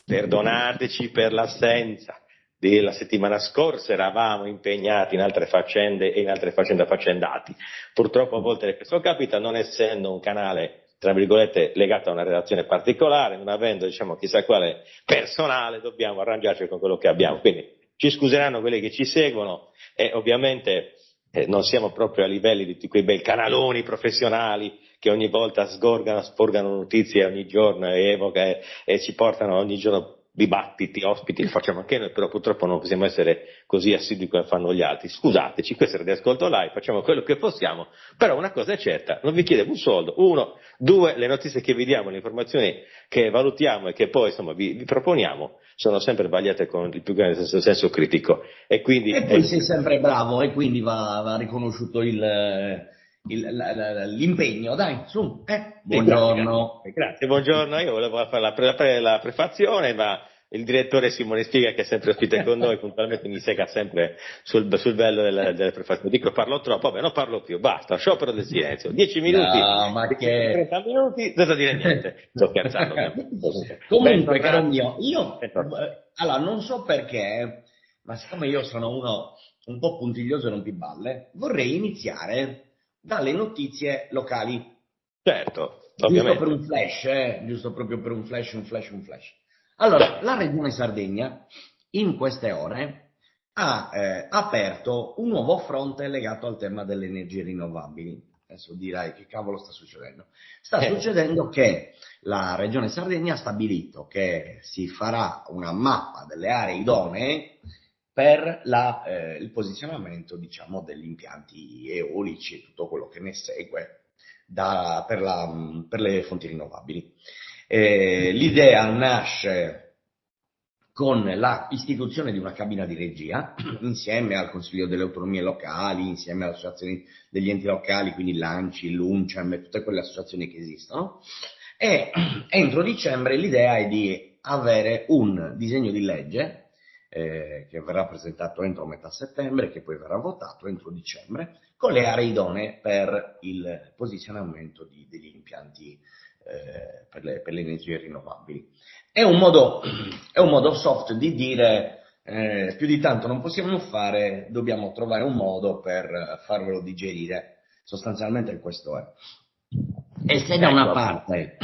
perdonateci per l'assenza della settimana scorsa, eravamo impegnati in altre faccende e in altre faccende affaccendati. Purtroppo a volte questo capita, non essendo un canale tra virgolette legato a una relazione particolare, non avendo diciamo chissà quale personale, dobbiamo arrangiarci con quello che abbiamo. Quindi ci scuseranno quelli che ci seguono e ovviamente non siamo proprio a livelli di quei bei canaloni professionali che ogni volta sporgano notizie ogni giorno e ci portano ogni giorno dibattiti, ospiti, li facciamo anche noi, però purtroppo non possiamo essere così assidui come fanno gli altri. Scusateci, questo è Radio Ascolto Live, facciamo quello che possiamo, però una cosa è certa, non vi chiedevo un soldo, uno, due, le notizie che vi diamo, le informazioni che valutiamo e che poi insomma vi proponiamo sono sempre vagliate con il più grande senso critico e quindi E poi sei sempre bravo e quindi va riconosciuto l'impegno, dai, su, buongiorno. Grazie, buongiorno, io volevo fare la prefazione, ma il direttore Simone Spiga, che è sempre ospite con noi, puntualmente mi sega sempre sul bello delle prefazioni. Dico, parlo troppo, vabbè, non parlo più, basta, sciopero del silenzio. 10 minuti, No, ma che... 30 minuti, senza dire niente. Sto scherzando, ovviamente. Comunque, caro mio, allora, non so perché, ma siccome io sono uno un po' puntiglioso e rompiballe, vorrei iniziare dalle notizie locali. Certo, Giusto ovviamente. per un flash, giusto proprio per un flash. Allora, la Regione Sardegna in queste ore ha aperto un nuovo fronte legato al tema delle energie rinnovabili. Adesso dirai che cavolo sta succedendo. Sta succedendo che la Regione Sardegna ha stabilito che si farà una mappa delle aree idonee per il posizionamento, diciamo, degli impianti eolici e tutto quello che ne segue per le fonti rinnovabili. L'idea nasce con la istituzione di una cabina di regia insieme al Consiglio delle Autonomie Locali, insieme alle associazioni degli enti locali, quindi l'ANCI, l'UNCEM e tutte quelle associazioni che esistono. E entro dicembre l'idea è di avere un disegno di legge che verrà presentato entro metà settembre, che poi verrà votato entro dicembre, con le aree idonee per il posizionamento degli impianti per le energie rinnovabili. È un modo soft di dire più di tanto non possiamo fare, dobbiamo trovare un modo per farvelo digerire. Sostanzialmente questo è. E se da una parte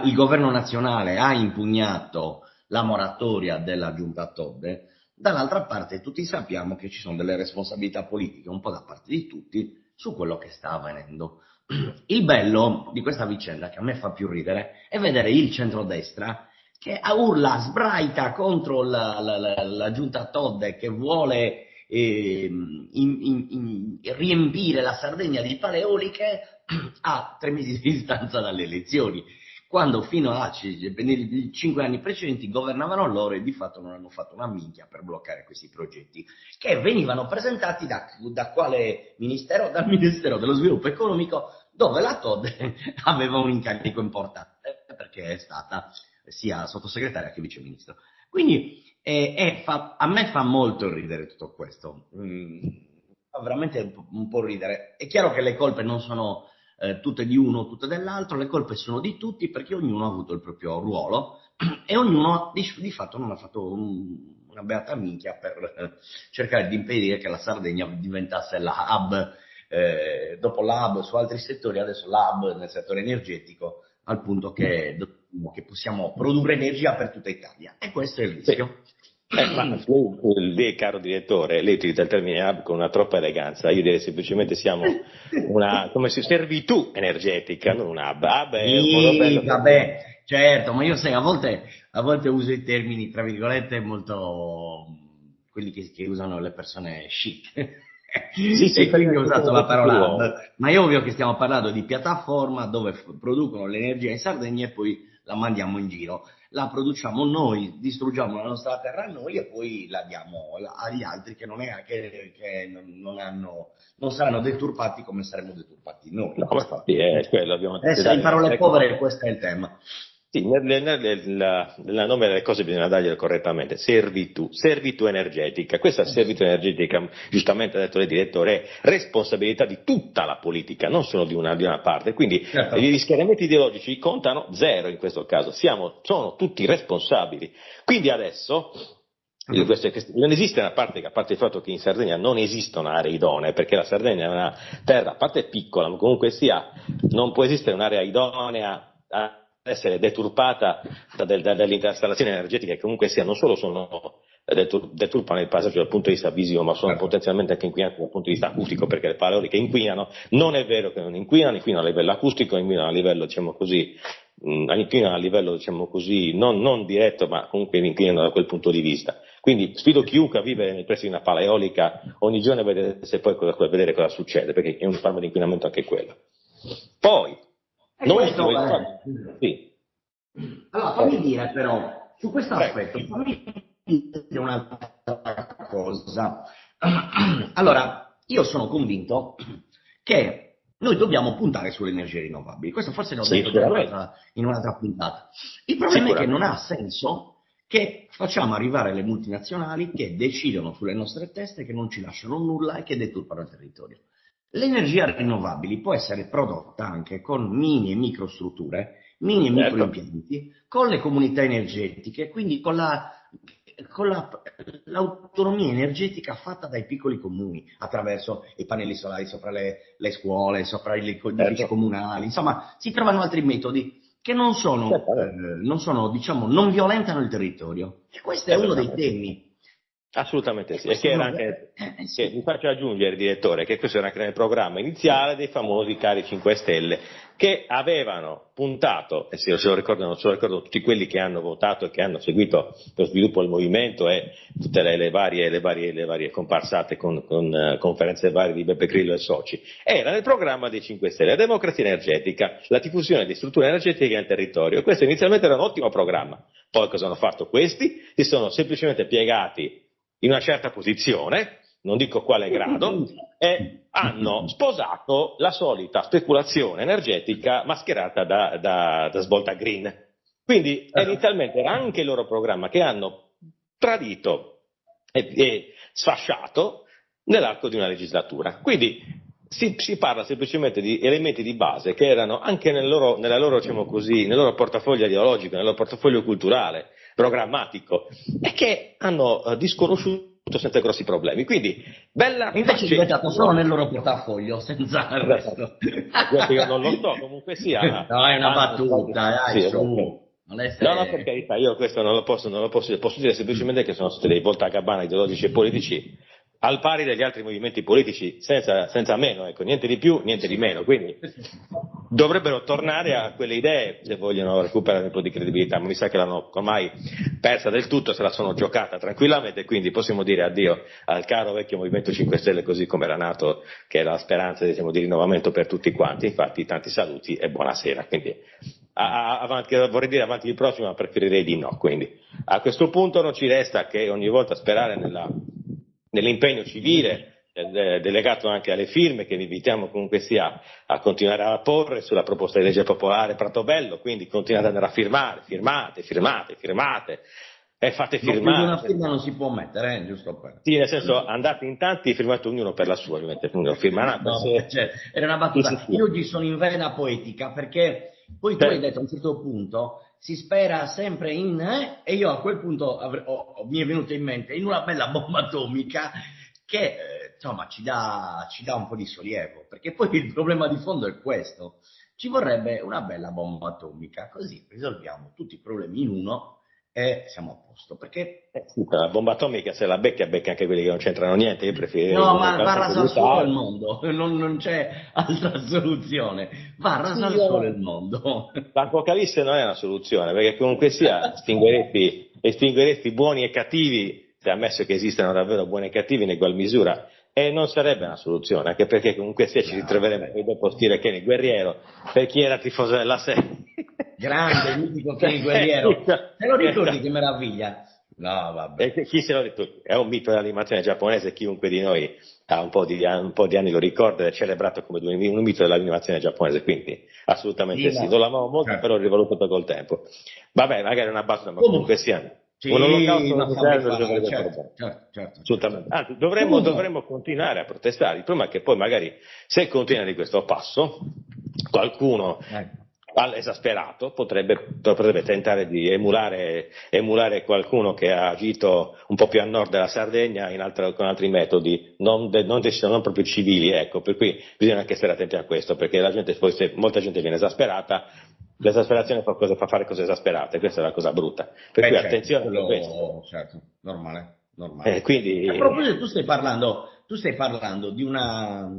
il governo nazionale ha impugnato la moratoria della giunta Todde, dall'altra parte tutti sappiamo che ci sono delle responsabilità politiche un po' da parte di tutti su quello che sta avvenendo. Il bello di questa vicenda, che a me fa più ridere, è vedere il centrodestra che urla, sbraita contro la giunta Todde che vuole riempire la Sardegna di paleoliche a 3 mesi di distanza dalle elezioni, quando fino a 5 anni precedenti governavano loro e di fatto non hanno fatto una minchia per bloccare questi progetti, che venivano presentati da quale ministero? Dal Ministero dello Sviluppo Economico, dove la Todde aveva un incarico importante, perché è stata sia sottosegretaria che viceministro. Quindi a me fa molto ridere tutto questo, fa veramente un po' ridere. È chiaro che le colpe non sono tutte di uno o tutte dell'altro, le colpe sono di tutti perché ognuno ha avuto il proprio ruolo e ognuno di fatto non ha fatto una beata minchia per cercare di impedire che la Sardegna diventasse la hub, dopo la hub su altri settori, adesso la hub nel settore energetico, al punto che possiamo produrre energia per tutta Italia. E questo è il rischio. Ma lei, caro direttore, lei utilizza il termine hub con una troppa eleganza. Io direi semplicemente siamo come servitù energetica, non un hub. Hub è un modo bello per dire. Vabbè, certo, ma io sai, a volte uso i termini, tra virgolette, molto quelli che usano le persone chic. Sì, E quindi ho ci usato sono la dei parola ruolo. hub, ma è ovvio che stiamo parlando di piattaforma dove producono l'energia in Sardegna e poi la mandiamo in giro. La produciamo noi, distruggiamo la nostra terra noi e poi la diamo agli altri che non saranno deturpati come saremo deturpati noi. No, ma infatti è quello, abbiamo Adesso in parole povere questo è il tema. Sì, nel nome delle cose bisogna dargliele correttamente, servitù energetica. Questa Sì. servitù energetica, giustamente ha detto il direttore, è responsabilità di tutta la politica, non solo di una parte. Quindi Certo. gli schieramenti ideologici contano zero in questo caso, sono tutti responsabili. Quindi adesso Mhm. non esiste una parte, a parte il fatto che in Sardegna non esistono aree idonee, perché la Sardegna è una terra, a parte piccola, ma comunque sia, non può esistere un'area idonea a essere deturpata dalle installazioni energetiche che comunque sia, non solo sono deturpano il paesaggio dal punto di vista visivo, ma sono Certo. potenzialmente anche inquinanti dal punto di vista acustico, perché le pale eoliche inquinano, non è vero che non inquinano a livello acustico, inquinano a livello, diciamo così, inquinano a livello, diciamo così, non diretto, ma comunque inquinano da quel punto di vista. Quindi sfido chiunque a vivere nei pressi di una pala eolica ogni giorno a vedere se poi vedere cosa succede, perché è un forma di inquinamento anche quello. Poi, E non questo ultimo il fatto, è... sì, Allora, fammi dire però, su questo prego. aspetto, fammi dire un'altra cosa. Allora, io sono convinto che noi dobbiamo puntare sulle energie rinnovabili. Questo forse l'ho detto già Sicuramente, in un'altra puntata. Il problema è che non sicuramente. ha senso che facciamo arrivare le multinazionali che decidono sulle nostre teste, che non ci lasciano nulla e che deturpano il territorio. L'energia rinnovabile può essere prodotta anche con mini e microstrutture, mini e micro Certo, impianti, con le comunità energetiche, quindi l'autonomia energetica fatta dai piccoli comuni, attraverso i pannelli solari sopra le scuole, sopra gli edifici certo, comunali, insomma, si trovano altri metodi che certamente, non sono, diciamo, non violentano il territorio. E questo è uno dei esattamente. temi. Assolutamente E sì, e questo è che era uno, anche, che sì. mi faccio aggiungere, direttore, che questo era anche nel programma iniziale dei famosi cari 5 Stelle, che avevano puntato, e se lo ricordano tutti quelli che hanno votato e che hanno seguito lo sviluppo del movimento e tutte le varie comparsate con conferenze varie di Beppe Grillo e soci, era nel programma dei 5 Stelle, la democrazia energetica, la diffusione di strutture energetiche nel territorio. Questo inizialmente era un ottimo programma. Poi cosa hanno fatto questi? Si sono semplicemente piegati in una certa posizione, non dico quale grado, e hanno sposato la solita speculazione energetica mascherata da svolta green. Quindi inizialmente era anche il loro programma che hanno tradito e sfasciato nell'arco di una legislatura. Quindi si parla semplicemente di elementi di base che erano anche diciamo così, nel loro portafoglio ideologico, nel loro portafoglio culturale, programmatico, e che hanno disconosciuto senza grossi problemi. Quindi, bella E invece è pace e diventato solo giro. nel loro portafoglio, senza il resto. Questo io non lo so, comunque sia, No, è una hanno battuta, dai, sì, su. Non no, per essere... carità, io questo non lo posso dire, posso dire semplicemente che sono stati dei voltagabbana ideologici e politici al pari degli altri movimenti politici, senza meno, ecco, niente di più, niente di Sì, meno, quindi sì, sì. dovrebbero tornare a quelle idee se vogliono recuperare un po' di credibilità, ma mi sa che l'hanno ormai persa del tutto, se la sono giocata tranquillamente, quindi possiamo dire addio al caro vecchio Movimento 5 Stelle così come era nato, che era la speranza, diciamo, di rinnovamento per tutti quanti. Infatti tanti saluti e buonasera. Quindi vorrei dire avanti il prossimo, ma preferirei di no. Quindi a questo punto non ci resta che ogni volta sperare nell'impegno civile delegato anche alle firme che vi invitiamo comunque sia a continuare a porre sulla proposta di legge popolare Pratobello, quindi continuate ad andare a firmare, firmate e fate No, più di firmare. una firma non si può mettere, giusto per... Sì, nel senso andate in tanti e firmate ognuno per la sua, ovviamente, ognuno firma una, No, cioè, era una sì, sì, battuta. sì. Io oggi sono in vena poetica perché poi tu hai Certo, detto a un certo punto si spera sempre in e io a quel punto mi è venuto in mente in una bella bomba atomica che insomma ci dà un po' di sollievo, perché poi il problema di fondo è questo. Ci vorrebbe una bella bomba atomica, così risolviamo tutti i problemi in uno e siamo a posto. Perché sì, la bomba atomica se la becca anche quelli che non c'entrano niente, io preferirei no, in quel ma va caso rasa al suolo il evitare. mondo, non c'è altra soluzione. Va rasa Sì, al suolo il mondo. l'Apocalisse non è una soluzione, perché comunque sia estingueresti buoni e cattivi, se ammesso che esistano davvero buoni e cattivi in egual misura, e non sarebbe una soluzione, anche perché comunque sia ci No, ritroveremo poi dopo stile Kenny Guerriero, per chi era tifoso della serie. grande, mitico Kenny Guerriero. Te lo ricordi Che- che meraviglia? No, vabbè. E chi se lo detto, è un mito dell'animazione giapponese, chiunque di noi ha un po' di anni lo ricorda, è celebrato come un mito dell'animazione giapponese, quindi Sì, assolutamente sì. ma Non l'amavo molto, certo. però ho rivalutato col tempo. Vabbè, magari è una battuta, ma comunque Comunque, sia. Un sì, olocausto ma fammi nucleare non fare, risolverebbe il certo, problema. certo, certo, certo. Assolutamente. Anzi, Comunque, dovremmo continuare a protestare. Il problema è che poi magari se continua di questo passo, qualcuno eh, all'esasperato potrebbe tentare di emulare qualcuno che ha agito un po' più a nord della Sardegna con altri metodi, non proprio civili, ecco, per cui bisogna anche stare attenti a questo, perché la gente poi, se molta gente viene esasperata, l'esasperazione fa fare cose esasperate, questa è la cosa brutta. Per cui certo, attenzione anche a questo. quello, certo, normale, normale. A Quindi, proposito, tu stai parlando di una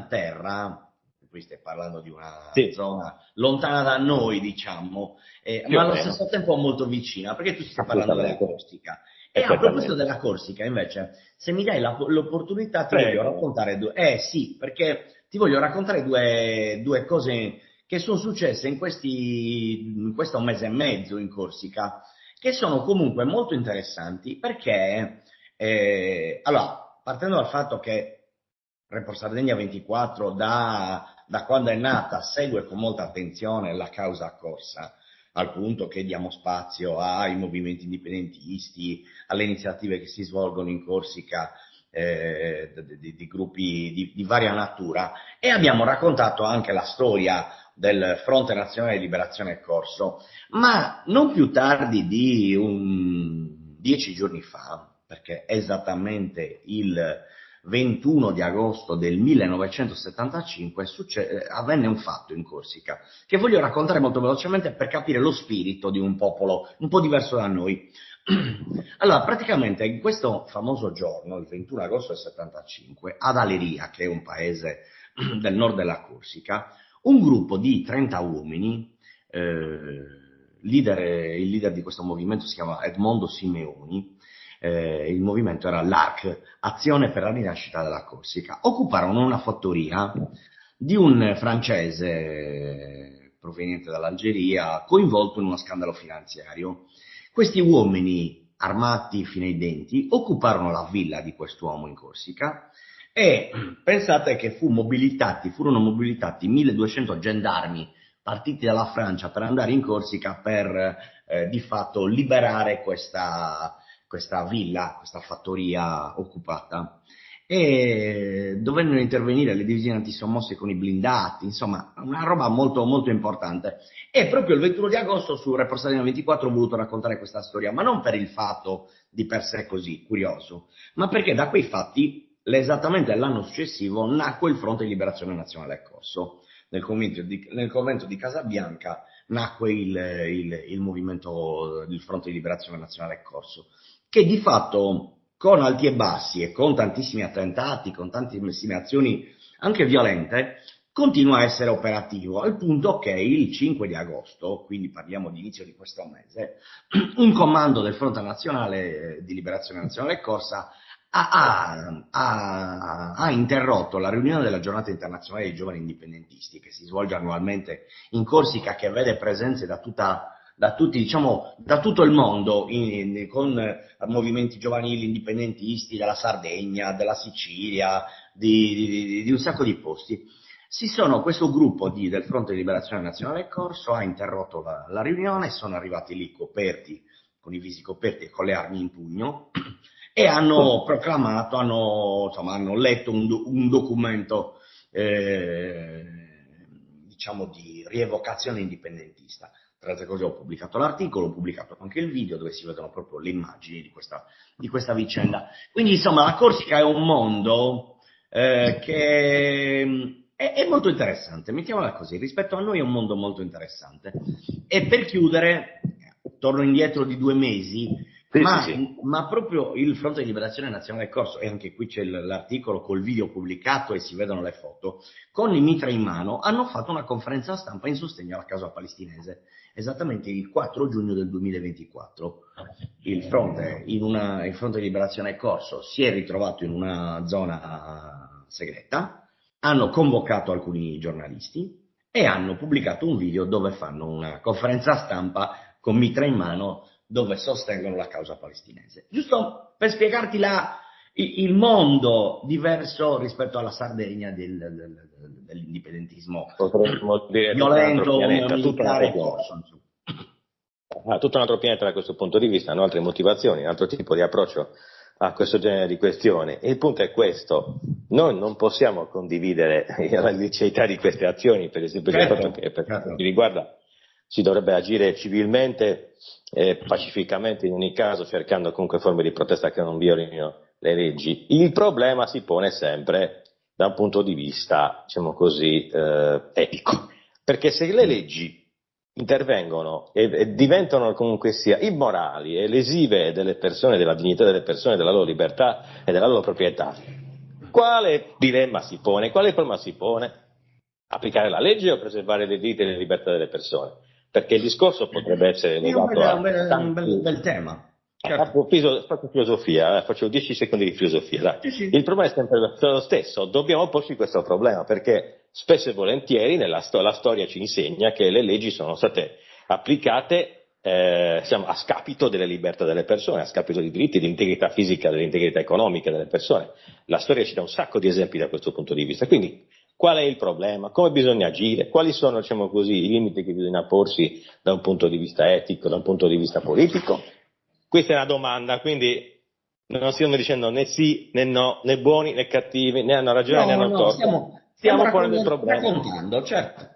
terra, qui stai parlando di una sì, zona lontana da noi, diciamo, più ma o allo meno, stesso tempo molto vicina, perché tu stai parlando della assolutamente, Corsica. E a proposito perfettamente. della Corsica, invece, se mi dai l'opportunità, ti voglio Prego. raccontare sì, perché ti voglio raccontare due cose che sono successe in questo mese e mezzo in Corsica, che sono comunque molto interessanti perché, allora, partendo dal fatto che Report Sardegna 24 da quando è nata segue con molta attenzione la causa corsa, al punto che diamo spazio ai movimenti indipendentisti, alle iniziative che si svolgono in Corsica, di gruppi di varia natura, e abbiamo raccontato anche la storia del Fronte Nazionale di Liberazione Corso, ma non più tardi di 10 giorni fa, perché esattamente il 21 di agosto del 1975 avvenne un fatto in Corsica che voglio raccontare molto velocemente per capire lo spirito di un popolo un po' diverso da noi. Allora, praticamente in questo famoso giorno, il 21 agosto del 75, ad Aleria, che è un paese del nord della Corsica, un gruppo di 30 uomini, il leader di questo movimento si chiama Edmondo Simeoni, il movimento era l'ARC, Azione per la rinascita della Corsica, occuparono una fattoria di un francese proveniente dall'Algeria coinvolto in uno scandalo finanziario. Questi uomini armati fino ai denti occuparono la villa di quest'uomo in Corsica e pensate che furono mobilitati 1200 gendarmi partiti dalla Francia per andare in Corsica per di fatto liberare questa villa, questa fattoria occupata. E dovevano intervenire le divisioni antisommosse con i blindati, insomma, una roba molto, molto importante. E proprio il 21 di agosto su Report Sardegna 24 ho voluto raccontare questa storia, ma non per il fatto di per sé così curioso, ma perché da quei fatti, esattamente l'anno successivo, nacque il Fronte di Liberazione Nazionale Corso. Nel convento di Casabianca nacque il movimento del Fronte di Liberazione Nazionale Corso, che di fatto con alti e bassi e con tantissimi attentati, con tantissime azioni anche violente, continua a essere operativo, al punto che il 5 di agosto, quindi parliamo di inizio di questo mese, un comando del Fronte Nazionale di Liberazione Nazionale Corsa ha interrotto la riunione della Giornata Internazionale dei Giovani Indipendentisti, che si svolge annualmente in Corsica, che vede presenze diciamo, da tutto il mondo, con movimenti giovanili indipendentisti della Sardegna, della Sicilia, di un sacco di posti. Questo gruppo del Fronte di Liberazione Nazionale Corso ha interrotto la riunione, sono arrivati lì coperti, con i visi coperti e con le armi in pugno, e hanno proclamato, hanno letto un documento, diciamo, di rievocazione indipendentista. Tra altre cose ho pubblicato l'articolo, ho pubblicato anche il video dove si vedono proprio le immagini di questa vicenda. Quindi insomma la Corsica è un mondo che è molto interessante, mettiamola così, rispetto a noi è un mondo molto interessante. E per chiudere, torno indietro di 2 mesi, Sì, sì, ma, sì. ma proprio il Fronte di Liberazione Nazionale Corso, e anche qui c'è l'articolo col video pubblicato e si vedono le foto, con i mitra in mano, hanno fatto una conferenza stampa in sostegno alla causa palestinese, esattamente il 4 giugno del 2024. Il Fronte di Liberazione Corso si è ritrovato in una zona segreta, hanno convocato alcuni giornalisti e hanno pubblicato un video dove fanno una conferenza stampa con mitra in mano dove sostengono la causa palestinese. Giusto per spiegarti il mondo diverso rispetto alla Sardegna dell'indipendentismo Potremmo dire tutto un altro violento, pianeta, tutto un militare altro in pianeta. corso. Insomma. Tutto un altro pianeta da questo punto di vista, hanno altre motivazioni, un altro tipo di approccio a questo genere di questioni. Il punto è questo: noi non possiamo condividere la liceità di queste azioni per il semplice fatto che, per quanto ci riguarda, si dovrebbe agire civilmente e pacificamente in ogni caso, cercando comunque forme di protesta che non violino le leggi. Il problema si pone sempre da un punto di vista, diciamo così, etico, perché se le leggi intervengono e diventano comunque sia immorali e lesive delle persone, della dignità delle persone, della loro libertà e della loro proprietà, quale dilemma si pone? Quale problema si pone? Applicare la legge o preservare le diritti e le libertà delle persone? Perché il discorso potrebbe essere È un legato a bel tema. Certo. Faccio filosofia, faccio 10 secondi di filosofia. Dai. Sì, sì. Il problema è sempre lo stesso, dobbiamo porci questo problema perché spesso e volentieri la storia ci insegna che le leggi sono state applicate a scapito delle libertà delle persone, a scapito dei diritti, dell'integrità fisica, dell'integrità economica delle persone. La storia ci dà un sacco di esempi da questo punto di vista. Quindi qual è il problema? Come bisogna agire? Quali sono, diciamo così, i limiti che bisogna porsi da un punto di vista etico, da un punto di vista politico? Questa è una domanda, quindi non stiamo dicendo né sì né no, né buoni né cattivi, né hanno ragione né hanno torto. Stiamo ponendo il problema. Raccontando, certo.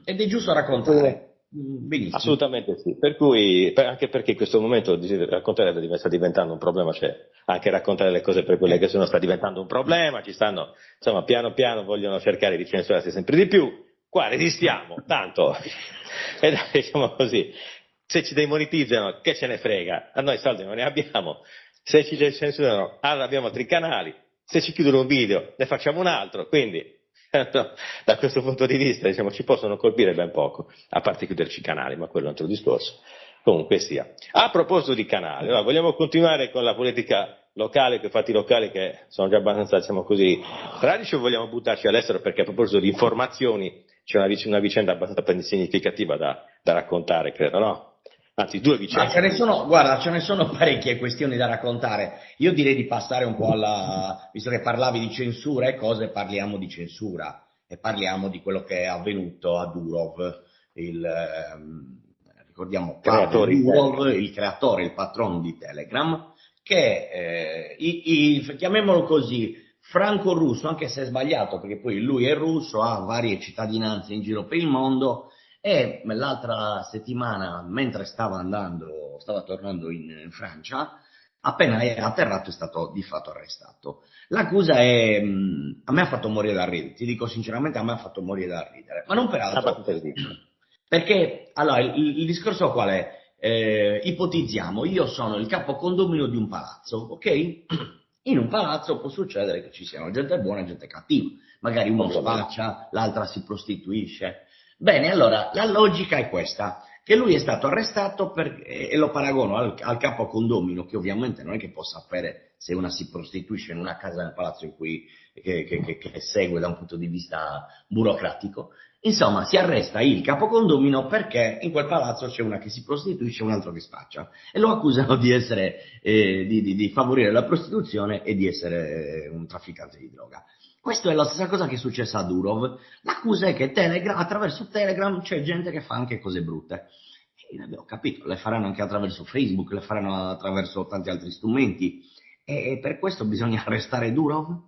Ed è giusto raccontare. Benissimo. Assolutamente sì, per cui, anche perché in questo momento raccontare sta diventando un problema, cioè anche raccontare le cose per quelle che sono sta diventando un problema, ci stanno, insomma, piano piano vogliono cercare di censurarsi sempre di più, qua resistiamo, tanto, e dai, diciamo così, se ci demonetizzano, che ce ne frega, a noi soldi non ne abbiamo, se ci censurano, allora abbiamo altri canali, se ci chiudono un video, ne facciamo un altro, quindi da questo punto di vista, diciamo, ci possono colpire ben poco, a parte chiuderci i canali, ma quello è un altro discorso. Comunque sia. A proposito di canali, allora, vogliamo continuare con la politica locale, con i fatti locali che sono già abbastanza, diciamo così, tragici, o vogliamo buttarci all'estero perché a proposito di informazioni c'è una vicenda abbastanza significativa da raccontare, credo, no? Anzi, due vicende. Ma ce ne sono parecchie questioni da raccontare. Io direi di passare un po' visto che parlavi di censura e cose, parliamo di censura e parliamo di quello che è avvenuto a Durov, ricordiamo Pavel Durov, il creatore, il patrono di Telegram, che chiamiamolo così, franco-russo, anche se è sbagliato, perché poi lui è russo, ha varie cittadinanze in giro per il mondo. E l'altra settimana, mentre stava tornando in Francia, appena è atterrato è stato di fatto arrestato. L'accusa a me ha fatto morire da ridere, ti dico sinceramente, a me ha fatto morire da ridere, ma non per altro, perché allora il discorso qual è? Ipotizziamo, io sono il capo condominio di un palazzo, ok? In un palazzo può succedere che ci siano gente buona e gente cattiva, magari uno spaccia, l'altra si prostituisce. Bene, allora la logica è questa, che lui è stato arrestato e lo paragono al capo condomino, che ovviamente non è che possa sapere se una si prostituisce in una casa nel palazzo in cui che segue da un punto di vista burocratico. Insomma, si arresta il capo condomino perché in quel palazzo c'è una che si prostituisce e un altro che spaccia, e lo accusano di essere di favorire la prostituzione e di essere un trafficante di droga. Questa è la stessa cosa che è successa a Durov. L'accusa è che attraverso Telegram c'è gente che fa anche cose brutte. E abbiamo capito, le faranno anche attraverso Facebook, le faranno attraverso tanti altri strumenti. E per questo bisogna arrestare Durov?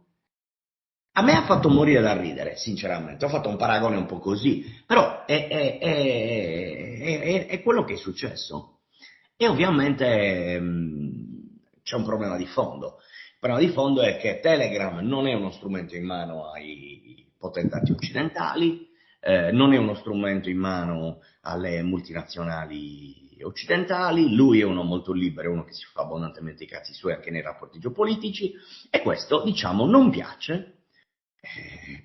A me ha fatto morire da ridere, sinceramente. Ho fatto un paragone un po' così, però è quello che è successo. E ovviamente c'è un problema di fondo. Il problema di fondo è che Telegram non è uno strumento in mano ai potentati occidentali, non è uno strumento in mano alle multinazionali occidentali, lui è uno molto libero, è uno che si fa abbondantemente i cazzi suoi anche nei rapporti geopolitici, e questo, diciamo, non piace,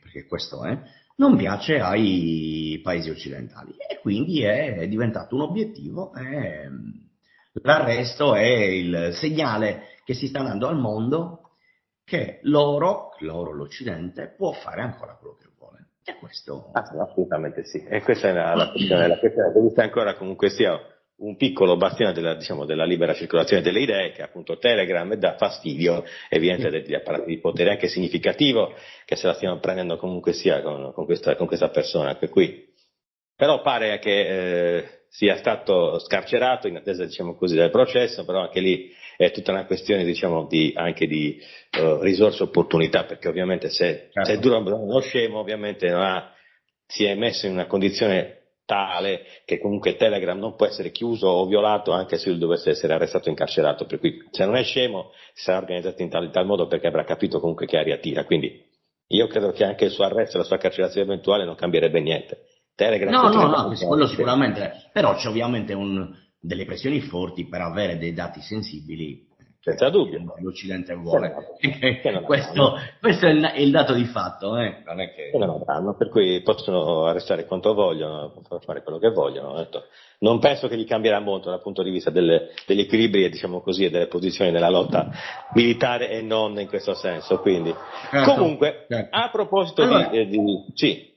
perché questo è, non piace ai paesi occidentali, e quindi è diventato un obiettivo. L'arresto è il segnale che si sta dando al mondo che l'Occidente, può fare ancora quello che vuole. E questo... Assolutamente sì. E questa è la questione che vista ancora comunque sia un piccolo bastione della libera circolazione delle idee, che è appunto Telegram, e dà fastidio evidente degli apparati di potere, anche significativo che se la stiamo prendendo comunque sia con questa persona, per cui però pare che sia stato scarcerato in attesa, diciamo così, del processo, però anche lì è tutta una questione, diciamo, anche di risorse e opportunità, perché ovviamente se è Certo. duro uno scemo, ovviamente si è messo in una condizione tale che comunque Telegram non può essere chiuso o violato anche se lui dovesse essere arrestato o incarcerato, per cui se non è scemo si sarà organizzato in tal modo perché avrà capito comunque che aria tira, quindi io credo che anche il suo arresto e la sua carcerazione eventuale non cambierebbe niente. Telegram No, no, continuerebbe a no, quello funzionare. sicuramente, però c'è ovviamente delle pressioni forti per avere dei dati sensibili Senza che dubbio. l'Occidente Che non, vuole. che non Questo, avranno. questo è il dato di fatto, non è Che che... non avranno, per cui possono arrestare quanto vogliono, possono fare quello che vogliono. Ho detto. Non penso che gli cambierà molto dal punto di vista degli equilibri, diciamo così, e delle posizioni nella lotta militare e non in questo senso. Quindi. Certo, Comunque, certo. a proposito Allora, sì,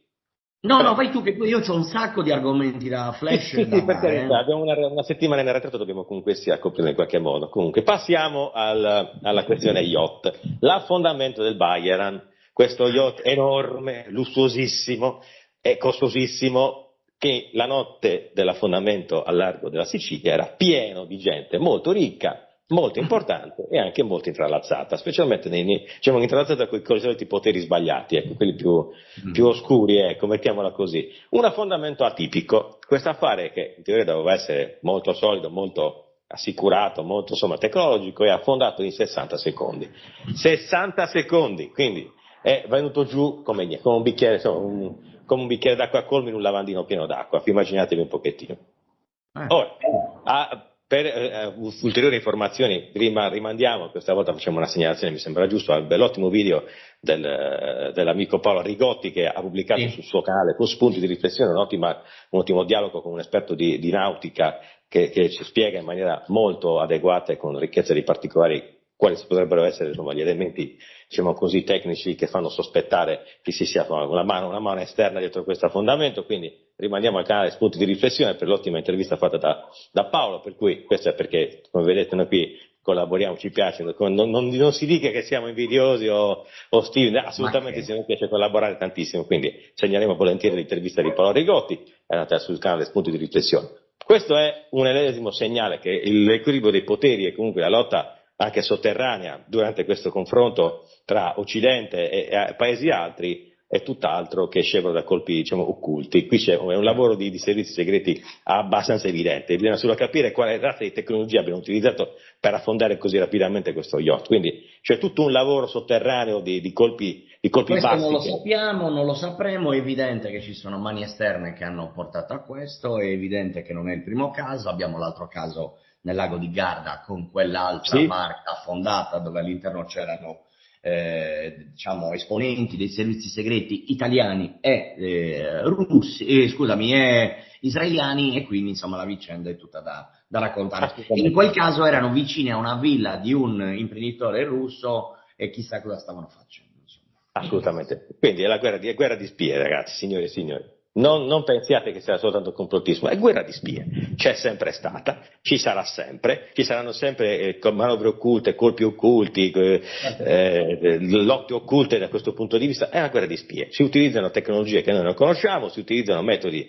no, no, prego. vai tu che poi io ho un sacco di argomenti da Sì, flash sì, da sì, per dare. carità, abbiamo una settimana in arretrato, dobbiamo comunque sia coprire in qualche modo. Comunque, passiamo alla questione yacht. L'affondamento del Bayern, questo yacht enorme, lussuosissimo e costosissimo, che la notte dell'affondamento al largo della Sicilia era pieno di gente molto ricca, molto importante e anche molto intralazzata, specialmente diciamo, intralazzata con i soliti poteri sbagliati, ecco, quelli più Mm. oscuri, ecco, mettiamola così. Un affondamento atipico, questo affare che in teoria doveva essere molto solido, molto assicurato, molto insomma tecnologico, è affondato in 60 secondi. 60 secondi, quindi è venuto giù come un bicchiere, insomma, come un bicchiere d'acqua a colmo in un lavandino pieno d'acqua, immaginatevi un pochettino. Eh. Ora, per ulteriori informazioni, rimandiamo, questa volta facciamo una segnalazione, mi sembra giusto, al bell'ottimo video dell'amico Paolo Rigotti che ha pubblicato sul Sì. suo canale con spunti di riflessione un ottimo dialogo con un esperto di nautica che ci spiega in maniera molto adeguata e con ricchezza di particolari quali potrebbero essere insomma, gli elementi diciamo così, tecnici che fanno sospettare che ci sia una mano esterna dietro questo affondamento, quindi rimaniamo al canale spunti di riflessione per l'ottima intervista fatta da Paolo, per cui questo è perché, come vedete, noi qui collaboriamo, ci piace, non si dica che siamo invidiosi o ostili, Ma assolutamente che... sì, mi piace collaborare tantissimo, quindi segnaleremo volentieri l'intervista di Paolo Rigotti, è andata sul canale spunti di riflessione. Questo è un ennesimo segnale che l'equilibrio dei poteri e comunque la lotta anche sotterranea durante questo confronto tra Occidente e paesi altri è tutt'altro che scevro da colpi diciamo, occulti. Qui c'è un lavoro di servizi segreti abbastanza evidente, bisogna solo capire quale razza di tecnologia abbiano utilizzato per affondare così rapidamente questo yacht. Quindi c'è tutto un lavoro sotterraneo di colpi Questo non bassi. lo sappiamo, non lo sapremo, è evidente che ci sono mani esterne che hanno portato a questo, è evidente che non è il primo caso, abbiamo l'altro caso nel lago di Garda con quell'altra Sì, barca affondata dove all'interno c'erano diciamo, esponenti dei servizi segreti italiani e russi, scusami, e israeliani e quindi insomma la vicenda è tutta da raccontare. In assolutamente. quel caso erano vicini a una villa di un imprenditore russo e chissà cosa stavano facendo. Assolutamente. Quindi è la guerra di spie, ragazzi, signori e signori. Non pensiate che sia soltanto complottismo, è guerra di spie. C'è sempre stata, ci sarà sempre, ci saranno sempre manovre occulte, colpi occulti, Certo. lotte occulte da questo punto di vista. È una guerra di spie. Si utilizzano tecnologie che noi non conosciamo, si utilizzano metodi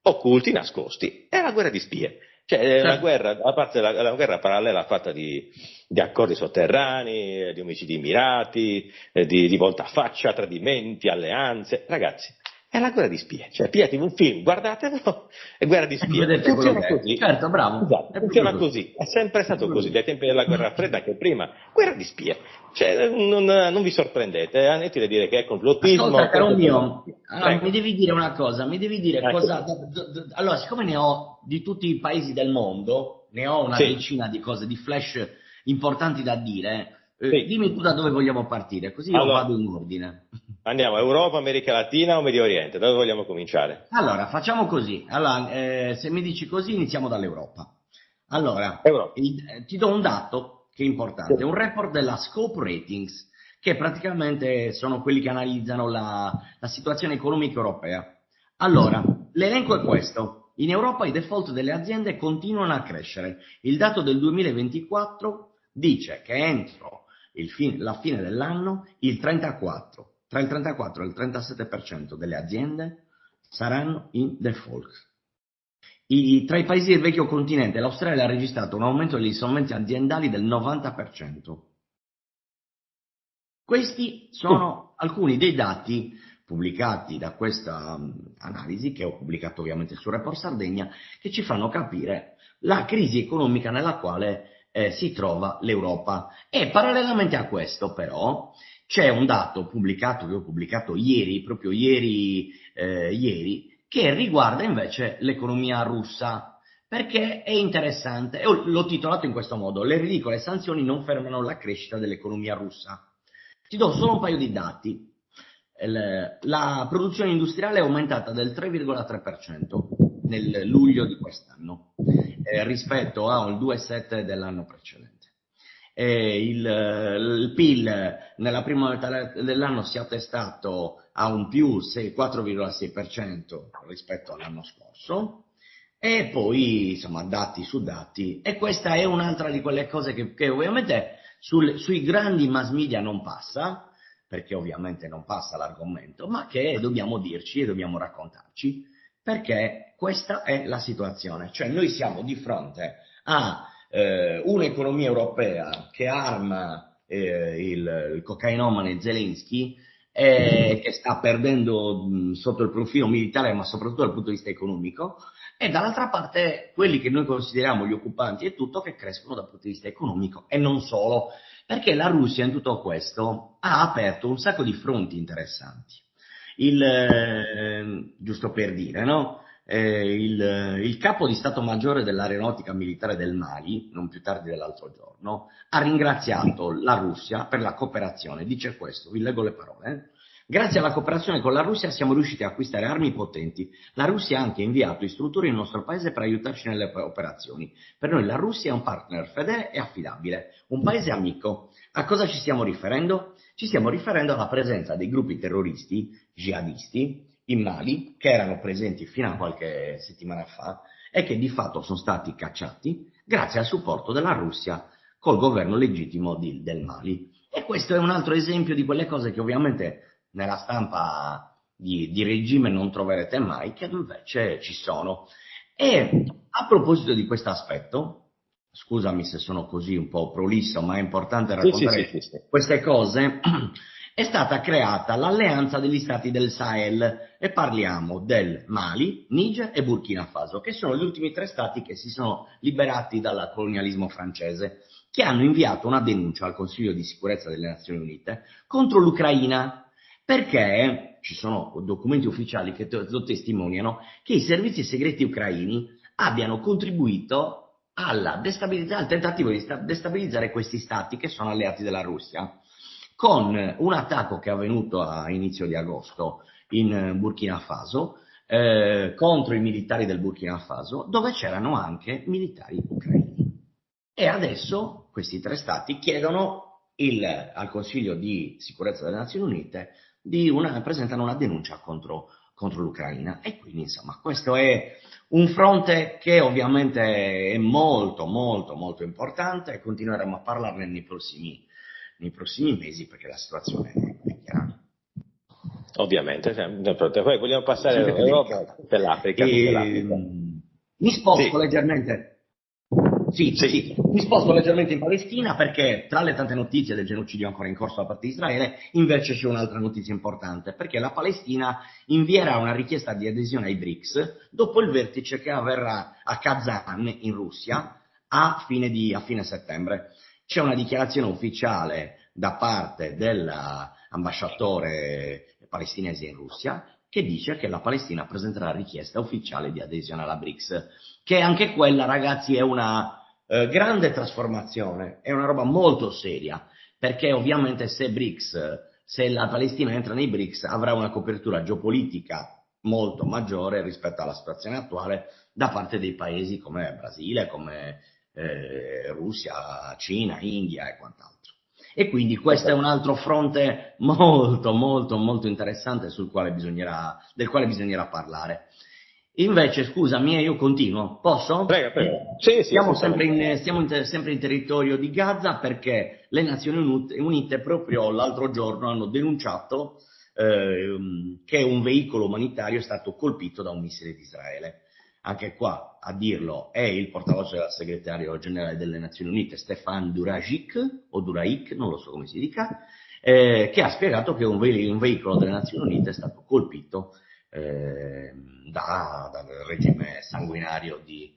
occulti, nascosti. È una guerra di spie. Cioè, è una Certo. guerra, a parte la guerra parallela fatta di accordi sotterranei, di omicidi mirati, di voltafaccia, tradimenti, alleanze. Ragazzi, è la guerra di spie. Cioè, pigliatevi un film, guardatelo, è guerra di E spie. vedete quello Funziona che è. così. Certo, bravo, Esatto, è proprio funziona così. così. È sempre È stato proprio così, così. dai tempi della guerra fredda, anche prima. Guerra di spie. Cioè, non vi sorprendete, è inutile dire che è Ascolta, complottismo, caro questo è guerra di mio, spie. allora, mi Prego. devi dire una cosa, mi devi dire cosa... Eccoci. Allora, siccome ne ho di tutti i paesi del mondo, ne ho una Sì, decina di cose, di flash importanti da dire, sì. dimmi tu da dove vogliamo partire, così io Allora, vado in ordine. andiamo, Europa, America Latina o Medio Oriente? Dove vogliamo cominciare? Allora, facciamo così. Allora, se mi dici così, iniziamo dall'Europa. Allora, Europa. ti do un dato che è Sì. importante, un report della Scope Ratings, che praticamente sono quelli che analizzano la situazione economica europea. Allora, l'elenco è questo. in Europa i default delle aziende continuano a crescere. Il dato del 2024 dice che entro la fine dell'anno tra il 34 e il 37% delle aziende saranno in default. Tra i paesi del vecchio continente, l'Australia ha registrato un aumento degli insolvenze aziendali del 90%. Questi sono alcuni dei dati pubblicati da questa analisi, che ho pubblicato ovviamente su Report Sardegna, che ci fanno capire la crisi economica nella quale si trova l'Europa. E parallelamente a questo, però, c'è un dato pubblicato, che ho pubblicato ieri, proprio ieri, che riguarda invece l'economia russa, perché è interessante. E l'ho titolato in questo modo: le ridicole sanzioni non fermano la crescita dell'economia russa. Ti do solo un paio di dati. La produzione industriale è aumentata del 3,3% nel luglio di quest'anno rispetto al 2,7% dell'anno precedente. Il PIL nella prima metà dell'anno si è attestato a un più 4,6% rispetto all'anno scorso. E poi, insomma, dati su dati. E questa è un'altra di quelle cose che ovviamente sui grandi mass media non passa, perché ovviamente non passa l'argomento, ma che dobbiamo dirci e dobbiamo raccontarci, perché questa è la situazione. Cioè noi siamo di fronte a un'economia europea che arma il cocainomane Zelensky, che sta perdendo sotto il profilo militare, ma soprattutto dal punto di vista economico, e dall'altra parte quelli che noi consideriamo gli occupanti e tutto, che crescono dal punto di vista economico, e non solo, perché la Russia in tutto questo ha aperto un sacco di fronti interessanti. Giusto per dire, no? Il capo di Stato Maggiore dell'Aeronautica Militare del Mali, non più tardi dell'altro giorno, ha ringraziato la Russia per la cooperazione. Dice questo, vi leggo le parole. Grazie alla cooperazione con la Russia siamo riusciti a acquistare armi potenti. La Russia ha anche inviato istruttori nel nostro paese per aiutarci nelle operazioni. Per noi la Russia è un partner fedele e affidabile, un paese amico. A cosa ci stiamo riferendo? Ci stiamo riferendo alla presenza dei gruppi terroristi jihadisti in Mali, che erano presenti fino a qualche settimana fa e che di fatto sono stati cacciati grazie al supporto della Russia col governo legittimo del Mali. E questo è un altro esempio di quelle cose che ovviamente nella stampa di regime non troverete mai, che invece ci sono. E a proposito di questo aspetto, scusami se sono così un po' prolisso, ma è importante raccontare Sì, sì. queste cose, è stata creata l'Alleanza degli Stati del Sahel, e parliamo del Mali, Niger e Burkina Faso, che sono gli ultimi 3 stati che si sono liberati dal colonialismo francese, che hanno inviato una denuncia al Consiglio di sicurezza delle Nazioni Unite contro l'Ucraina, perché ci sono documenti ufficiali che lo testimoniano, che i servizi segreti ucraini abbiano contribuito al tentativo di destabilizzare questi stati che sono alleati della Russia, con un attacco che è avvenuto a inizio di agosto in Burkina Faso contro i militari del Burkina Faso, dove c'erano anche militari ucraini. E adesso questi 3 stati chiedono al Consiglio di sicurezza delle Nazioni Unite presentano una denuncia contro l'Ucraina. E quindi, insomma, questo è un fronte che ovviamente è molto, molto, molto importante, e continueremo a parlarne nei prossimi mesi, perché la situazione è chiara. Ovviamente, poi vogliamo passare Sempre più all'Europa, delicata. per l'Africa. Mi sposto Sì, leggermente. Sì, sì. mi sposto leggermente in Palestina, perché tra le tante notizie del genocidio ancora in corso da parte di Israele, invece c'è un'altra notizia importante, perché la Palestina invierà una richiesta di adesione ai BRICS dopo il vertice che avverrà a Kazan in Russia a fine settembre. C'è una dichiarazione ufficiale da parte dell'ambasciatore palestinese in Russia, che dice che la Palestina presenterà richiesta ufficiale di adesione alla BRICS, che anche quella, ragazzi, è una grande trasformazione, è una roba molto seria, perché ovviamente se la Palestina entra nei BRICS, avrà una copertura geopolitica molto maggiore rispetto alla situazione attuale da parte dei paesi come Brasile, come Russia, Cina, India e quant'altro. E quindi questo è un altro fronte molto, molto, molto interessante del quale bisognerà parlare. Invece, scusami, io continuo, posso? Prego, prego. Sì, sì, Siamo sempre assolutamente. sempre in territorio di Gaza perché le Nazioni Unite proprio l'altro giorno hanno denunciato che un veicolo umanitario è stato colpito da un missile di Israele. Anche qua a dirlo è il portavoce del segretario generale delle Nazioni Unite, Stefan Durajic, o Duraik, non lo so come si dica, che ha spiegato che un veicolo delle Nazioni Unite è stato colpito dal regime sanguinario di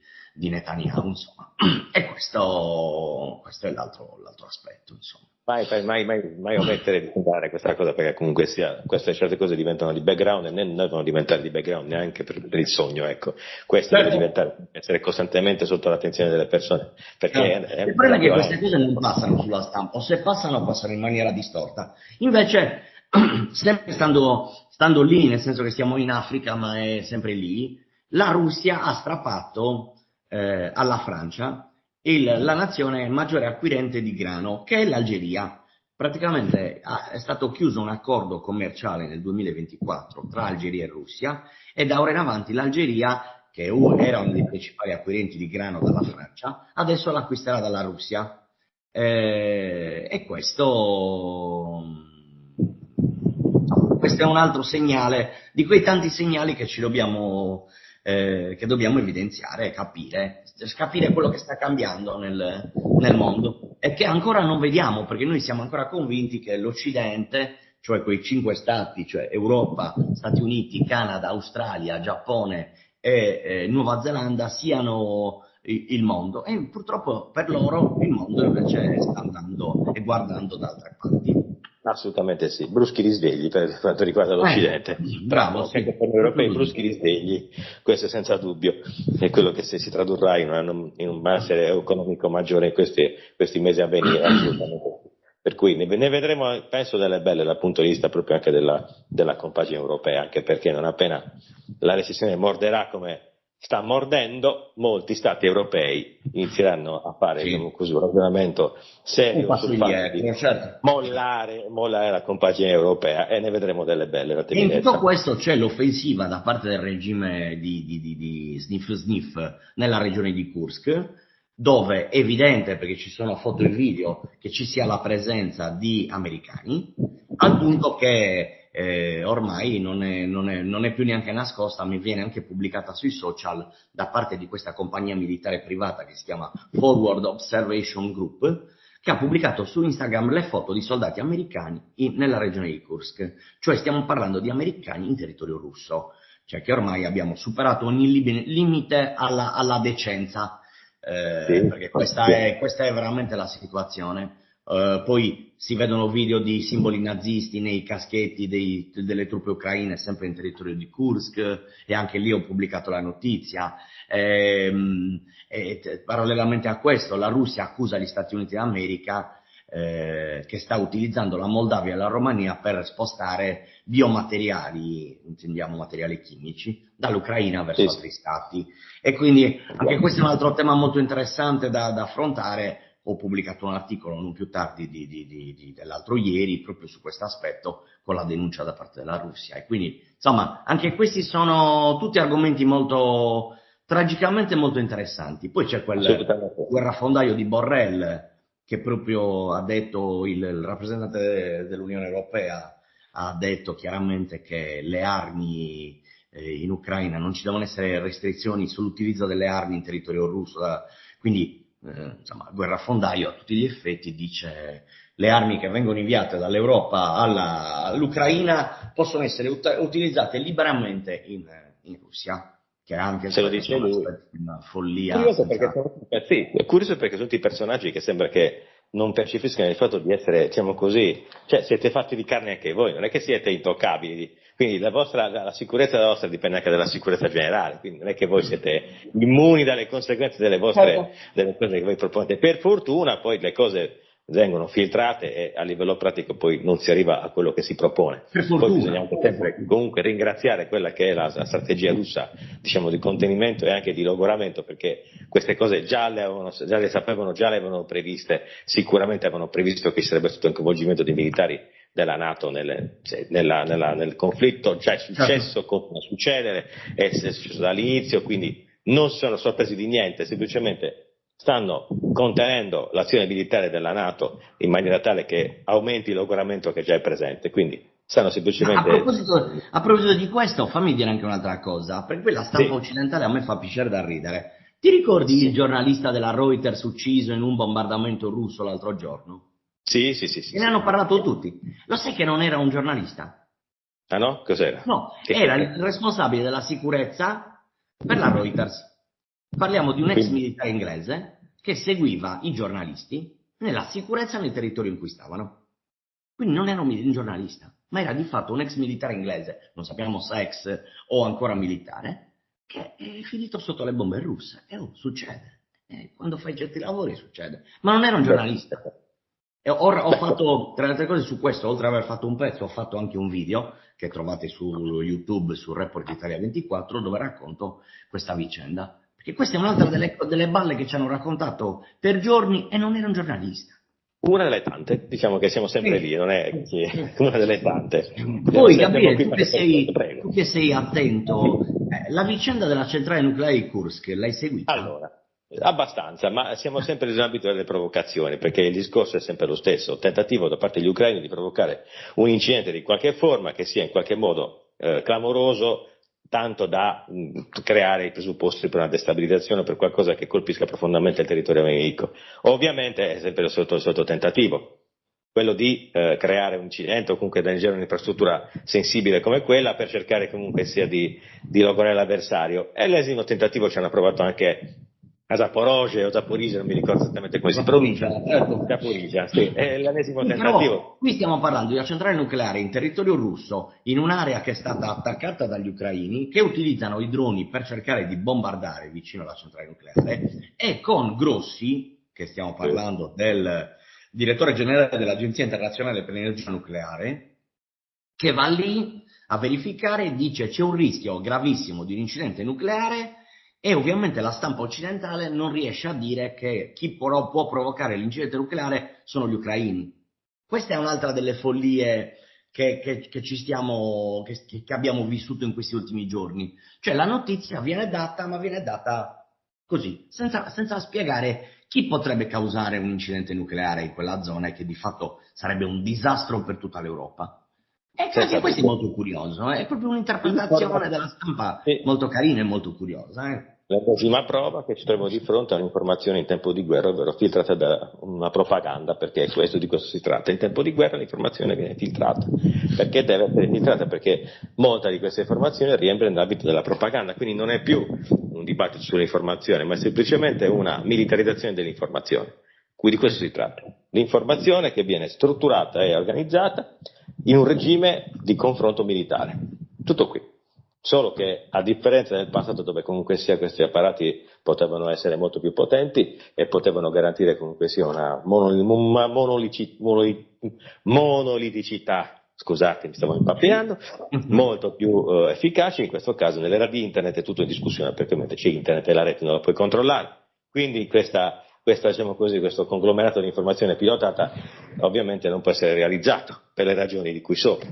Netanyahu, insomma. E questo è l'altro aspetto, insomma. Mai omettere di contare questa cosa, perché comunque sia, queste certe cose diventano di background e non devono diventare di background neanche per il sogno, ecco. Questo deve Certo. diventare, essere costantemente sotto l'attenzione delle persone, perché Certo. è Il la problema è che queste violenza. cose non passano sulla stampa, o se passano, passano in maniera distorta. Invece, sempre stando lì, nel senso che siamo in Africa, ma è sempre lì, la Russia ha strappato alla Francia la nazione maggiore acquirente di grano, che è l'Algeria. Praticamente è stato chiuso un accordo commerciale nel 2024 tra Algeria e Russia e da ora in avanti l'Algeria, che era uno dei principali acquirenti di grano dalla Francia, adesso l'acquisterà dalla Russia. E questo è un altro segnale di quei tanti segnali che che dobbiamo evidenziare e capire quello che sta cambiando nel mondo e che ancora non vediamo, perché noi siamo ancora convinti che l'Occidente, cioè quei 5 stati, cioè Europa, Stati Uniti, Canada, Australia, Giappone e Nuova Zelanda, siano il mondo, e purtroppo per loro il mondo invece sta andando e guardando da altre parti. Assolutamente sì, bruschi risvegli per quanto riguarda l'Occidente, tra Bravo, poco, sì, anche per noi proprio europei, così. bruschi risvegli, questo è senza dubbio, è quello che se si tradurrà in un benessere economico maggiore in questi mesi a venire, assolutamente sì. Per cui ne vedremo, penso, delle belle dal punto di vista proprio anche della compagine europea, anche perché non appena la recessione morderà come sta mordendo, molti stati europei inizieranno a fare, diciamo Sì, così, un ragionamento un serio passo sul fatto di indietro, certo. mollare la compagine europea e ne vedremo delle belle, la E in tutto timidezza. questo c'è l'offensiva da parte del regime di Sniff Sniff nella regione di Kursk, dove è evidente, perché ci sono foto e video, che ci sia la presenza di americani, al punto che ormai non è più neanche nascosta, mi viene anche pubblicata sui social da parte di questa compagnia militare privata che si chiama Forward Observation Group, che ha pubblicato su Instagram le foto di soldati americani nella regione di Kursk. Cioè stiamo parlando di americani in territorio russo, cioè che ormai abbiamo superato ogni limite alla decenza, Sì, perché questa è veramente la situazione. Poi si vedono video di simboli nazisti nei caschetti delle truppe ucraine sempre in territorio di Kursk, e anche lì ho pubblicato la notizia. Parallelamente a questo la Russia accusa gli Stati Uniti d'America che sta utilizzando la Moldavia e la Romania per spostare biomateriali, intendiamo materiali chimici, dall'Ucraina sì, verso sì. altri stati. E quindi anche questo è un altro tema molto interessante da affrontare. Ho pubblicato un articolo non più tardi dell'altro ieri proprio su questo aspetto, con la denuncia da parte della Russia. E quindi, insomma, anche questi sono tutti argomenti molto, tragicamente molto interessanti. Poi c'è quel Assolutamente. guerrafondaio di Borrell, che proprio ha detto, il rappresentante dell'Unione Europea ha detto chiaramente che le armi in Ucraina non ci devono essere restrizioni sull'utilizzo delle armi in territorio russo, quindi insomma, guerrafondaio a tutti gli effetti dice le armi che vengono inviate dall'Europa all'Ucraina possono essere utilizzate liberamente in Russia, che anche Se lo questo è dice un lui. aspetto di una follia Curioso perché senza... sì, è curioso perché sono tutti personaggi che sembra che non percepiscano il fatto di essere, diciamo così, cioè siete fatti di carne anche voi, non è che siete intoccabili, quindi la sicurezza della vostra dipende anche dalla sicurezza generale, quindi non è che voi siete immuni dalle conseguenze delle cose che voi proponete. Per fortuna poi le cose vengono filtrate e a livello pratico poi non si arriva a quello che si propone. Per Poi bisogna fortuna, anche per sempre fortuna. comunque ringraziare quella che è la strategia russa, diciamo, di contenimento e anche di logoramento, perché queste cose già le sapevano, già le avevano previste, sicuramente avevano previsto che ci sarebbe stato un coinvolgimento dei militari della NATO nel conflitto, già è successo, continua a succedere, è successo dall'inizio, quindi non sono sorpresi di niente, semplicemente stanno contenendo l'azione militare della NATO in maniera tale che aumenti il logoramento che già è presente, quindi stanno Ma semplicemente... a proposito di questo, fammi dire anche un'altra cosa, perché quella stampa Sì, occidentale a me fa piacere da ridere. Ti ricordi il sì, giornalista della Reuters ucciso in un bombardamento russo l'altro giorno? sì, sì, sì, sì, E ne sì. hanno parlato tutti. Lo sai che non era un giornalista? Ah no? Cos'era? No, Che era cos'era? il responsabile della sicurezza per la Reuters. Parliamo di un ex Quindi, militare inglese che seguiva i giornalisti nella sicurezza nel territorio in cui stavano. Quindi non era un giornalista, ma era di fatto un ex militare inglese, non sappiamo se ex o ancora militare, che è finito sotto le bombe russe. E succede. Quando fai certi lavori succede. Ma non era un beh, giornalista. E ora ho d'accordo. fatto, tra le altre cose su questo, oltre ad aver fatto un pezzo, ho fatto anche un video che trovate su YouTube, su Report Italia 24, dove racconto questa vicenda. Perché questa è un'altra delle balle che ci hanno raccontato per giorni e non era un giornalista. Una delle tante, diciamo che siamo sempre Sì, lì, non è sì, sì. una delle tante. Poi, Siamo Gabriele, qui per queste cose, prego. tu che sei attento, la vicenda della centrale nucleare di Kursk, l'hai seguita? Allora, abbastanza, ma siamo sempre nell'ambito delle provocazioni, perché il discorso è sempre lo stesso, il tentativo da parte degli ucraini di provocare un incidente di qualche forma che sia in qualche modo clamoroso, tanto da creare i presupposti per una destabilizzazione o per qualcosa che colpisca profondamente il territorio nemico. Ovviamente è sempre il solito tentativo, quello di creare un incidente o comunque danneggiare un'infrastruttura sensibile come quella per cercare comunque sia di logorare l'avversario. E l'ennesimo tentativo ci hanno provato anche a Zaporozhye o Zaporizia, non mi ricordo esattamente come si pronuncia. Zaporizia, certo. Zaporizia, sì, è l'ennesimo Sì, tentativo. però qui stiamo parlando di una centrale nucleare in territorio russo, in un'area che è stata attaccata dagli ucraini, che utilizzano i droni per cercare di bombardare vicino alla centrale nucleare, e con Grossi, che stiamo parlando del direttore generale dell'Agenzia internazionale per l'energia nucleare, che va lì a verificare e dice c'è un rischio gravissimo di un incidente nucleare e ovviamente la stampa occidentale non riesce a dire che chi può provocare l'incidente nucleare sono gli ucraini. Questa è un'altra delle follie che abbiamo vissuto in questi ultimi giorni. Cioè la notizia viene data, ma viene data così, senza spiegare chi potrebbe causare un incidente nucleare in quella zona e che di fatto sarebbe un disastro per tutta l'Europa. E anche Senza questo è dubbio. molto curioso, è proprio un'interpretazione della L'informazione. stampa Sì. molto carina e molto curiosa. L'ennesima prova che ci troviamo di fronte a un'informazione in tempo di guerra, ovvero filtrata da una propaganda, perché di questo si tratta. In tempo di guerra l'informazione viene filtrata. Perché deve essere filtrata? Perché molta di queste informazioni rientra nell'ambito della propaganda, quindi non è più un dibattito sull'informazione, ma è semplicemente una militarizzazione dell'informazione. Quindi di questo si tratta. L'informazione che viene strutturata e organizzata in un regime di confronto militare. Tutto qui. Solo che a differenza del passato dove comunque sia questi apparati potevano essere molto più potenti e potevano garantire comunque sia una monoliticità, scusate mi stavo Sì? impappinando, molto più efficaci, in questo caso nell'era di internet è tutto in discussione perché ovviamente c'è internet e la rete non la puoi controllare. Quindi diciamo così, questo conglomerato di informazione pilotata ovviamente non può essere realizzato per le ragioni di cui sopra.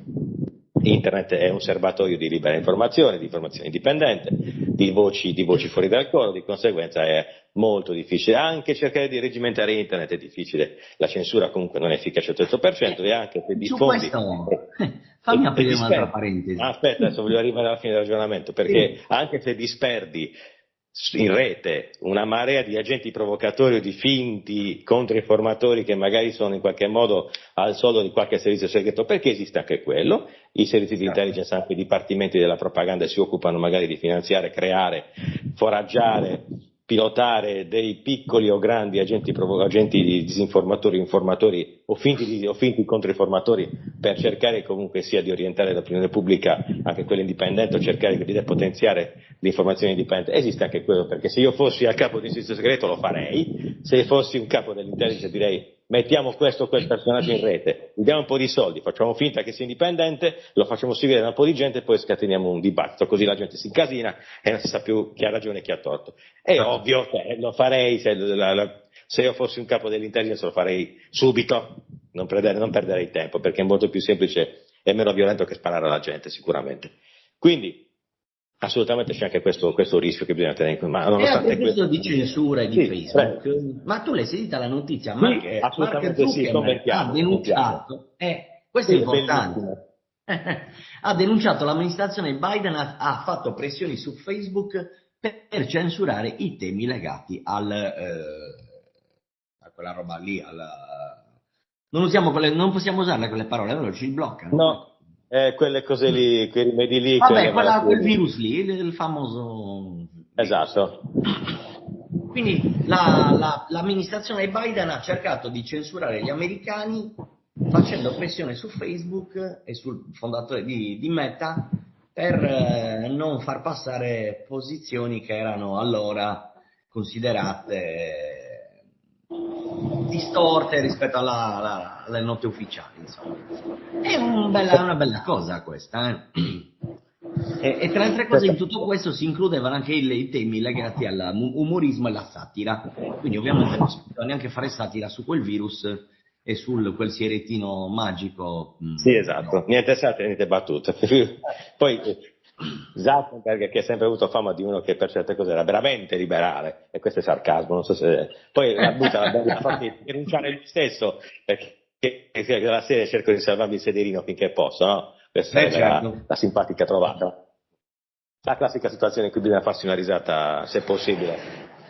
Internet è un serbatoio di libera informazione, di informazione indipendente, di voci fuori dal coro, di conseguenza è molto difficile. Anche cercare di regimentare internet è difficile, la censura comunque non è efficace al 100% e anche se Su diffondi questo, fammi e aprire un'altra disperdi. parentesi. Aspetta, adesso voglio arrivare alla fine del ragionamento, perché Sì. anche se disperdi in rete una marea di agenti provocatori o di finti controinformatori che magari sono in qualche modo al soldo di qualche servizio segreto, perché esiste anche quello, i servizi di intelligence, anche i dipartimenti della propaganda si occupano magari di finanziare, creare, foraggiare, pilotare dei piccoli o grandi agenti di disinformatori, informatori o finti controinformatori per cercare comunque sia di orientare l'opinione pubblica, anche quella indipendente, o cercare di depotenziare l'informazione indipendente. Esiste anche quello, perché se io fossi a capo di un servizio segreto lo farei, se fossi un capo dell'intelligence direi mettiamo questo o quel personaggio in rete, gli diamo un po' di soldi, facciamo finta che sia indipendente, lo facciamo seguire da un po' di gente e poi scateniamo un dibattito, così la gente si incasina e non si sa più chi ha ragione e chi ha torto. È ovvio che lo farei, se io fossi un capo dell'intelligence lo farei subito, non perdere il tempo, perché è molto più semplice e meno violento che sparare alla gente, sicuramente. Quindi, assolutamente c'è anche questo rischio che bisogna tenere in conto, ma E a nonostante proposito questo... di censura e di Sì, Facebook, prego. ma tu l'hai sentita la notizia? Sì, Mark assolutamente sì, Zuckerberg ha commentiamo, commentiamo. denunciato, questo è Sì, è importante, bellissimo. ha denunciato l'amministrazione Biden, ha fatto pressioni su Facebook per censurare i temi legati a quella roba lì, non possiamo usarle quelle parole, allora ci bloccano. Ecco. No, quelle cose lì, quei rimedi lì, Vabbè, quelle malattie quel lì. virus lì, il famoso virus. Esatto. Quindi l'amministrazione Biden ha cercato di censurare gli americani facendo pressione su Facebook e sul fondatore di Meta per non far passare posizioni che erano allora considerate distorte rispetto alle note ufficiali, insomma. È una bella cosa questa, eh? E tra le altre cose in tutto questo si includevano anche i temi legati all'umorismo e alla satira. Quindi ovviamente non si poteva neanche fare satira su quel virus e su quel sierettino magico. Sì, No. esatto, niente satire, niente battute. Poi Zuckerberg, che ha sempre avuto fama di uno che per certe cose era veramente liberale, e questo è sarcasmo, non so se... Poi la butta la bella forte di rinunciare lui stesso, perché la serie cerco di salvarmi il sederino finché posso, no? Questa è Certo. la simpatica trovata. La classica situazione in cui bisogna farsi una risata, se possibile,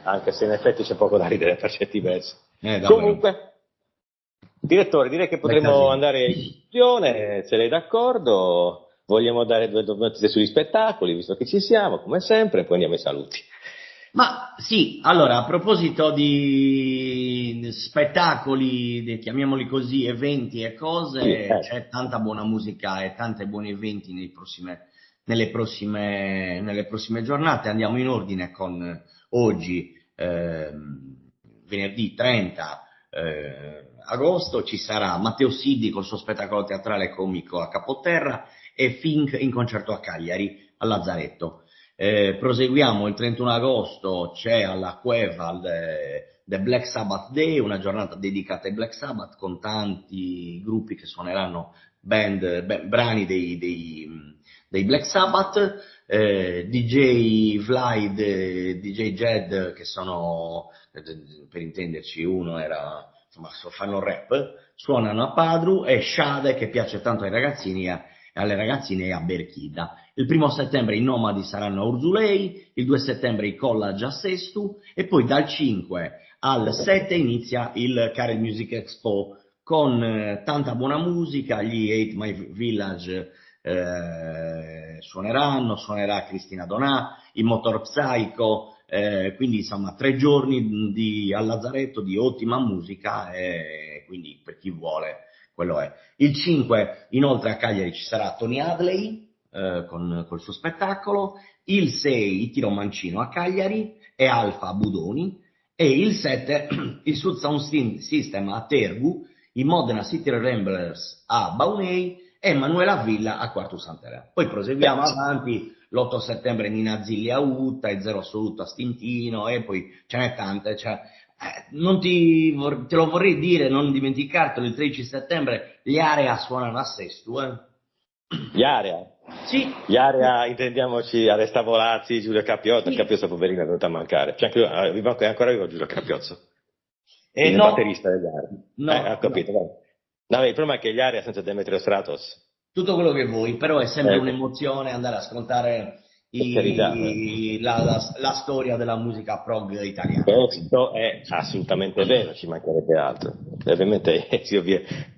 anche se in effetti c'è poco da ridere per certi versi. Davvero. Comunque, direttore, direi che Bel potremmo casino. andare in conclusione, se lei è d'accordo. Vogliamo dare due notizie sugli spettacoli, visto che ci siamo, come sempre, e poi andiamo ai saluti. Ma sì, allora, a proposito di spettacoli, chiamiamoli così, eventi e Sì, cose, c'è tanta buona musica e tanti buoni eventi nelle prossime giornate. Andiamo in ordine con oggi, venerdì 30 agosto, ci sarà Matteo Siddi col suo spettacolo teatrale comico a Capoterra e Fink in concerto a Cagliari, al Lazzaretto. Proseguiamo il 31 agosto, c'è alla Cueva The Black Sabbath Day, una giornata dedicata ai Black Sabbath con tanti gruppi che suoneranno brani dei Black Sabbath, DJ Vlad e DJ Jed, che sono, per intenderci, uno era, insomma, fanno rap, suonano a Padru, e Shade, che piace tanto ai ragazzini e alle ragazzine, a Berchida. Il 1° settembre i Nomadi saranno a Urzulei, il 2 settembre i Collage a Sestu, e poi dal 5 al 7 inizia il Carel Music Expo con tanta buona musica. Gli Hate My Village suonerà Cristina Donà, i Motor Psycho, quindi insomma 3 giorni al Lazzaretto di ottima musica, e quindi per chi vuole quello è. Il 5 inoltre a Cagliari ci sarà Tony Hadley col suo spettacolo, il 6 Tiro Mancino a Cagliari e Alfa a Budoni, e il 7 il Sud Sound System a Tergu, i Modena City Ramblers a Baunei e Emanuela Villa a Quartu Sant'Elena. Poi proseguiamo avanti, l'8 settembre Nina Zilli a Utta e Zero Assoluto a Stintino, e poi ce n'è tante, non te lo vorrei dire, non dimenticartelo, il 13 settembre gli Area suonano a Sestu. Gli Area. Sì. Gli Area, intendiamoci, Aresta Volazzi, Giulio Cappiozzo. Sì. Cappiozzo poverino è venuto a mancare. Cioè, è ancora vivo Giulio Cappiozzo, il No, batterista degli Area. Ho no, capito, no. vai. No, il problema è che gli Area senza Demetrio Stratos, Tutto quello che vuoi, però è sempre che un'emozione andare a ascoltare per carità, la storia della musica prog italiana. questo è assolutamente vero, ci mancherebbe altro. Ovviamente,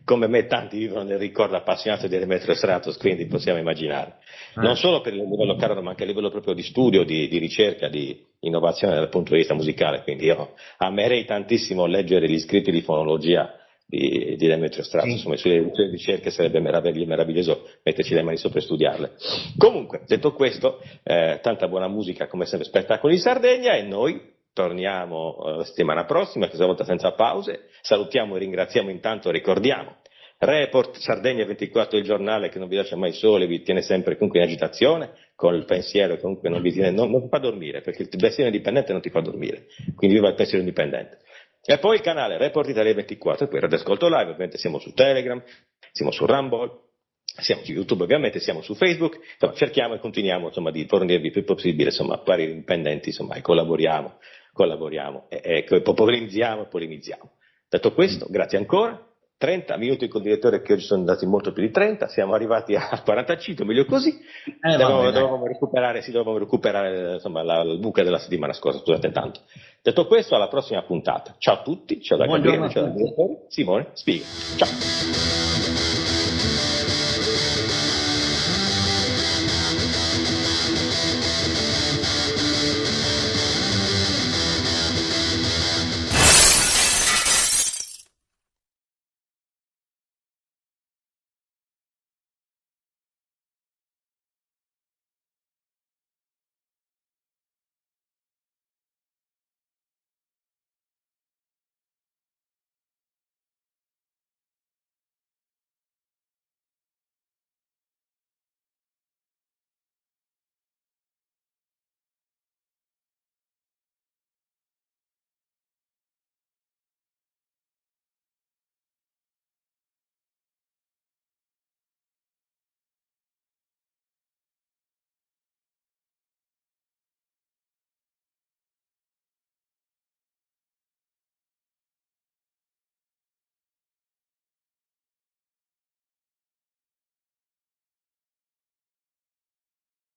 come me, tanti vivono nel ricordo appassionato di Demetrio Stratos, quindi possiamo immaginare. Non solo per il livello caro, ma anche a livello proprio di studio, di ricerca, di innovazione dal punto di vista musicale. Quindi io amerei tantissimo leggere gli scritti di fonologia di Demetrio Stratos, Sì. insomma, sulle sue ricerche sarebbe meraviglioso metterci le mani sopra e studiarle. Comunque, detto questo, tanta buona musica come sempre, spettacoli in Sardegna, e noi torniamo la settimana prossima, questa volta senza pause. Salutiamo e ringraziamo, intanto ricordiamo Report Sardegna 24, il giornale che non vi lascia mai soli, vi tiene sempre comunque in agitazione, con il pensiero, comunque non vi fa dormire, perché il pensiero indipendente non ti fa dormire, quindi viva il pensiero indipendente. E poi il canale Report Italia 24, poi Radio Ascolto Live, ovviamente siamo su Telegram, siamo su Rumble, siamo su YouTube ovviamente, siamo su Facebook, insomma cerchiamo e continuiamo insomma di fornirvi il più possibile insomma pareri indipendenti, insomma e collaboriamo e polemizziamo. Detto questo, grazie ancora. 30 minuti con il direttore che oggi sono andati molto più di 30, siamo arrivati a 45, meglio così. Dovevamo recuperare insomma il buca della settimana scorsa, scusate tanto. Detto questo, alla prossima puntata. Ciao a tutti, ciao da Gabriele, ciao da direttore, Simone Spiga. Ciao.